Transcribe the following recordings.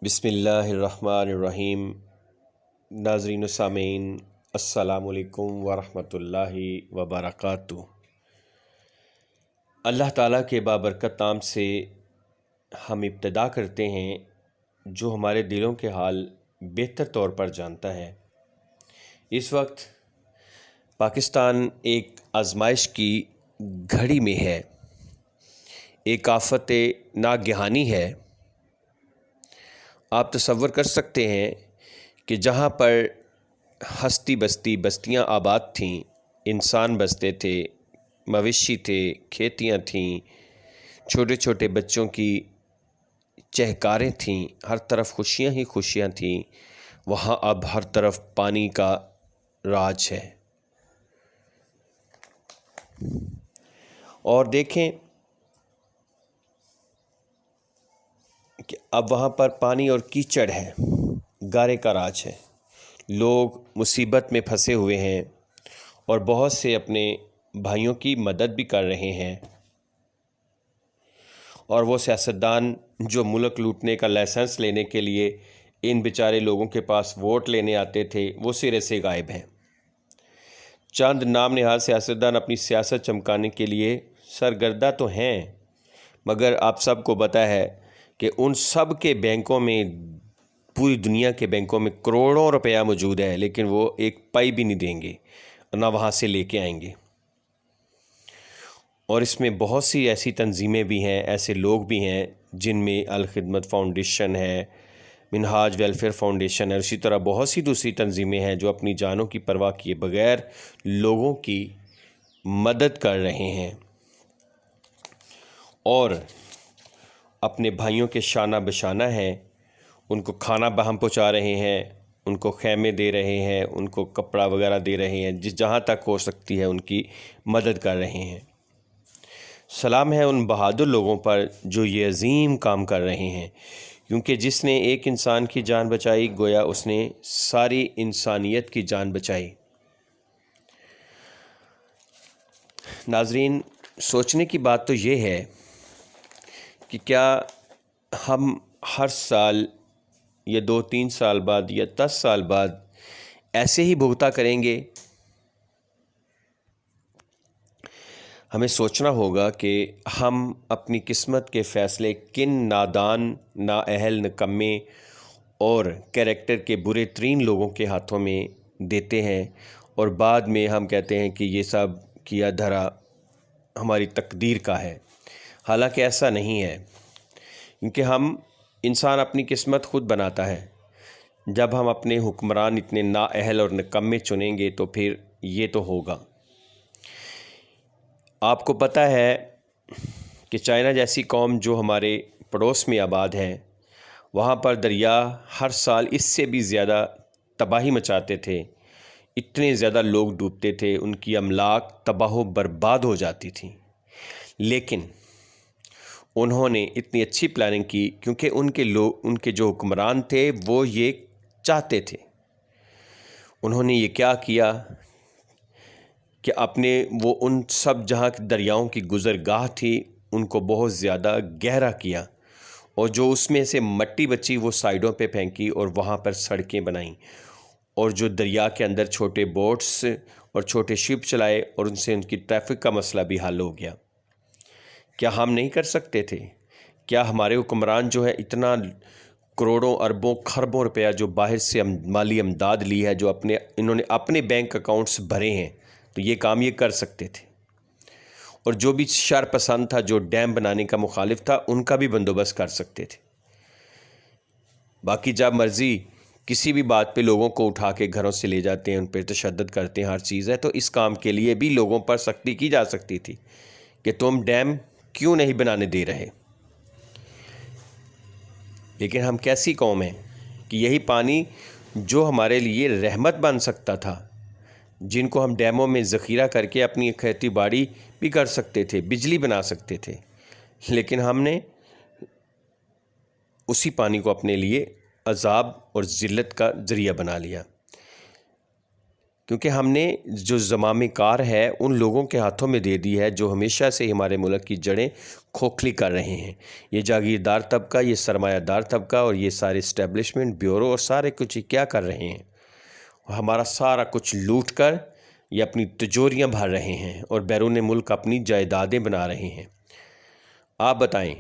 بسم اللہ الرحمن الرحیم۔ ناظرین و سامعین، السلام علیکم ورحمۃ اللہ وبرکاتہ۔ اللہ تعالیٰ کے بابرکت نام سے ہم ابتدا کرتے ہیں جو ہمارے دلوں کے حال بہتر طور پر جانتا ہے۔ اس وقت پاکستان ایک آزمائش کی گھڑی میں ہے، ایک آفت ناگہانی ہے۔ آپ تصور کر سکتے ہیں کہ جہاں پر ہستی بستیاں آباد تھیں، انسان بستے تھے، مویشی تھے، کھیتیاں تھیں، چھوٹے چھوٹے بچوں کی چہکاریں تھیں، ہر طرف خوشیاں ہی خوشیاں تھیں، وہاں اب ہر طرف پانی کا راج ہے۔ اور دیکھیں کہ اب وہاں پر پانی اور کیچڑ ہے، گارے کا راج ہے۔ لوگ مصیبت میں پھنسے ہوئے ہیں اور بہت سے اپنے بھائیوں کی مدد بھی کر رہے ہیں، اور وہ سیاستدان جو ملک لوٹنے کا لائسنس لینے کے لیے ان بیچارے لوگوں کے پاس ووٹ لینے آتے تھے، وہ سرے سے غائب ہیں۔ چند نام نہاد سیاستدان اپنی سیاست چمکانے کے لیے سرگردہ تو ہیں، مگر آپ سب کو پتہ ہے کہ ان سب کے بینکوں میں، پوری دنیا کے بینکوں میں کروڑوں روپیہ موجود ہے، لیکن وہ ایک پائی بھی نہیں دیں گے، نہ وہاں سے لے کے آئیں گے۔ اور اس میں بہت سی ایسی تنظیمیں بھی ہیں، ایسے لوگ بھی ہیں جن میں الخدمت فاؤنڈیشن ہے، منہاج ویلفیئر فاؤنڈیشن ہے، اسی طرح بہت سی دوسری تنظیمیں ہیں جو اپنی جانوں کی پرواہ کیے بغیر لوگوں کی مدد کر رہے ہیں اور اپنے بھائیوں کے شانہ بشانہ ہیں، ان کو کھانا بہم پہنچا رہے ہیں، ان کو خیمے دے رہے ہیں، ان کو کپڑا وغیرہ دے رہے ہیں، جہاں تک ہو سکتی ہے ان کی مدد کر رہے ہیں۔ سلام ہے ان بہادر لوگوں پر جو یہ عظیم کام کر رہے ہیں، کیونکہ جس نے ایک انسان کی جان بچائی گویا اس نے ساری انسانیت کی جان بچائی۔ ناظرین، سوچنے کی بات تو یہ ہے کہ کیا ہم ہر سال یا 2-3 سال بعد یا 10 سال بعد ایسے ہی بھگتا کریں گے؟ ہمیں سوچنا ہوگا کہ ہم اپنی قسمت کے فیصلے کن نادان، نااہل، نکمے اور کیریکٹر کے برے ترین لوگوں کے ہاتھوں میں دیتے ہیں، اور بعد میں ہم کہتے ہیں کہ یہ سب کیا دھرا ہماری تقدیر کا ہے۔ حالانکہ ایسا نہیں ہے، کیونکہ انسان اپنی قسمت خود بناتا ہے۔ جب ہم اپنے حکمران اتنے نااہل اور نکمے چنیں گے تو پھر یہ تو ہوگا۔ آپ کو پتہ ہے کہ چائنا جیسی قوم جو ہمارے پڑوس میں آباد ہے، وہاں پر دریا ہر سال اس سے بھی زیادہ تباہی مچاتے تھے، اتنے زیادہ لوگ ڈوبتے تھے، ان کی املاک تباہ و برباد ہو جاتی تھیں، لیکن انہوں نے اتنی اچھی پلاننگ کی کیونکہ ان کے جو حکمران تھے وہ یہ چاہتے تھے۔ انہوں نے یہ کیا کیا کہ وہ ان سب جہاں دریاؤں کی گزرگاہ تھی ان کو بہت زیادہ گہرا کیا، اور جو اس میں سے مٹی بچی وہ سائیڈوں پہ پھینکی اور وہاں پر سڑکیں بنائیں، اور جو دریا کے اندر چھوٹے بوٹس اور چھوٹے شپ چلائے، اور ان سے ان کی ٹریفک کا مسئلہ بھی حل ہو گیا۔ کیا ہم نہیں کر سکتے تھے؟ کیا ہمارے حکمران جو ہے اتنا کروڑوں اربوں خربوں روپیہ جو باہر سے مالی امداد لی ہے، جو انہوں نے اپنے بینک اکاؤنٹس بھرے ہیں، تو یہ کام یہ کر سکتے تھے؟ اور جو بھی شر پسند تھا، جو ڈیم بنانے کا مخالف تھا، ان کا بھی بندوبست کر سکتے تھے۔ باقی جب مرضی کسی بھی بات پہ لوگوں کو اٹھا کے گھروں سے لے جاتے ہیں، ان پہ تشدد کرتے ہیں، ہر چیز ہے، تو اس کام کے لیے بھی لوگوں پر سختی کی جا سکتی تھی کہ تم ڈیم کیوں نہیں بنانے دے رہے۔ لیکن ہم کیسی قوم ہیں کہ یہی پانی جو ہمارے لیے رحمت بن سکتا تھا، جن کو ہم ڈیموں میں ذخیرہ کر کے اپنی کھیتی باڑی بھی کر سکتے تھے، بجلی بنا سکتے تھے، لیکن ہم نے اسی پانی کو اپنے لیے عذاب اور ذلت کا ذریعہ بنا لیا۔ کیونکہ ہم نے جو زمام کار ہے ان لوگوں کے ہاتھوں میں دے دی ہے جو ہمیشہ سے ہمارے ملک کی جڑیں کھوکھلی کر رہے ہیں۔ یہ جاگیردار طبقہ، یہ سرمایہ دار طبقہ اور یہ سارے اسٹیبلشمنٹ، بیورو اور سارے کچھ کیا کر رہے ہیں؟ ہمارا سارا کچھ لوٹ کر یہ اپنی تجوریاں بھر رہے ہیں اور بیرون ملک اپنی جائیدادیں بنا رہے ہیں۔ آپ بتائیں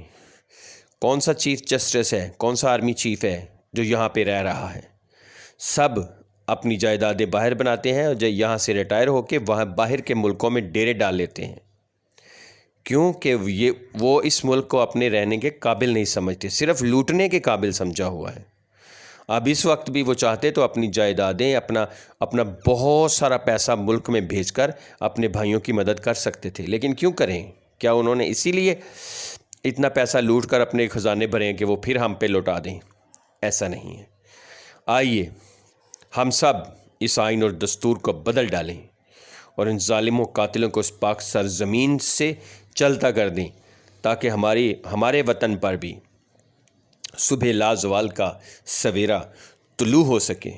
کون سا چیف جسٹس ہے، کون سا آرمی چیف ہے جو یہاں پہ رہ رہا ہے؟ سب اپنی جائیدادیں باہر بناتے ہیں اور جب یہاں سے ریٹائر ہو کے وہاں باہر کے ملکوں میں ڈیرے ڈال لیتے ہیں، کیونکہ وہ اس ملک کو اپنے رہنے کے قابل نہیں سمجھتے، صرف لوٹنے کے قابل سمجھا ہوا ہے۔ اب اس وقت بھی وہ چاہتے تو اپنی جائیدادیں، اپنا بہت سارا پیسہ ملک میں بھیج کر اپنے بھائیوں کی مدد کر سکتے تھے، لیکن کیوں کریں؟ کیا انہوں نے اسی لیے اتنا پیسہ لوٹ کر اپنے خزانے بھریں کہ وہ پھر ہم پہ لوٹا دیں؟ ایسا نہیں ہے۔ آئیے ہم سب اس آئین اور دستور کو بدل ڈالیں اور ان ظالموں قاتلوں کو اس پاک سرزمین سے چلتا کر دیں، تاکہ ہمارے وطن پر بھی صبح لازوال کا سویرا طلوع ہو سکے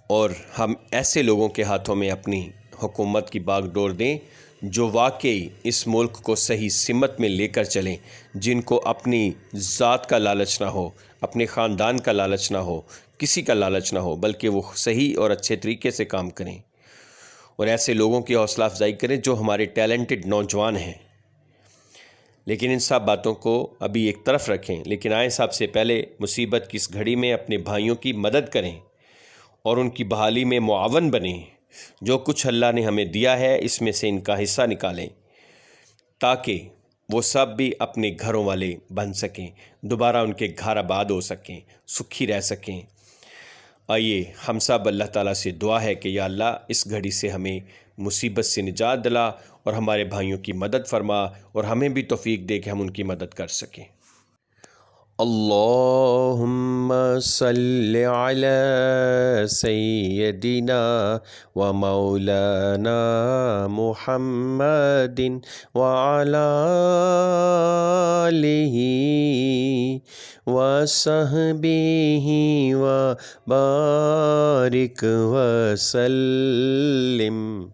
اور ہم ایسے لوگوں کے ہاتھوں میں اپنی حکومت کی باغ ڈور دیں جو واقعی اس ملک کو صحیح سمت میں لے کر چلیں، جن کو اپنی ذات کا لالچ نہ ہو، اپنے خاندان کا لالچ نہ ہو، کسی کا لالچ نہ ہو، بلکہ وہ صحیح اور اچھے طریقے سے کام کریں اور ایسے لوگوں کی حوصلہ افزائی کریں جو ہمارے ٹیلنٹڈ نوجوان ہیں۔ لیکن ان سب باتوں کو ابھی ایک طرف رکھیں، لیکن آئیں سب سے پہلے مصیبت کی اس گھڑی میں اپنے بھائیوں کی مدد کریں اور ان کی بحالی میں معاون بنیں۔ جو کچھ اللہ نے ہمیں دیا ہے اس میں سے ان کا حصہ نکالیں تاکہ وہ سب بھی اپنے گھروں والے بن سکیں، دوبارہ ان کے گھر آباد ہو سکیں، سکھی رہ سکیں۔ آئیے ہم سب اللہ تعالیٰ سے دعا ہے کہ یا اللہ اس گھڑی سے ہمیں مصیبت سے نجات دلا اور ہمارے بھائیوں کی مدد فرما اور ہمیں بھی توفیق دے کہ ہم ان کی مدد کر سکیں۔ اللہم صلی علی سیدنا و مولانا محمد وعلی آلہ و صحبہ و بارک وسلم۔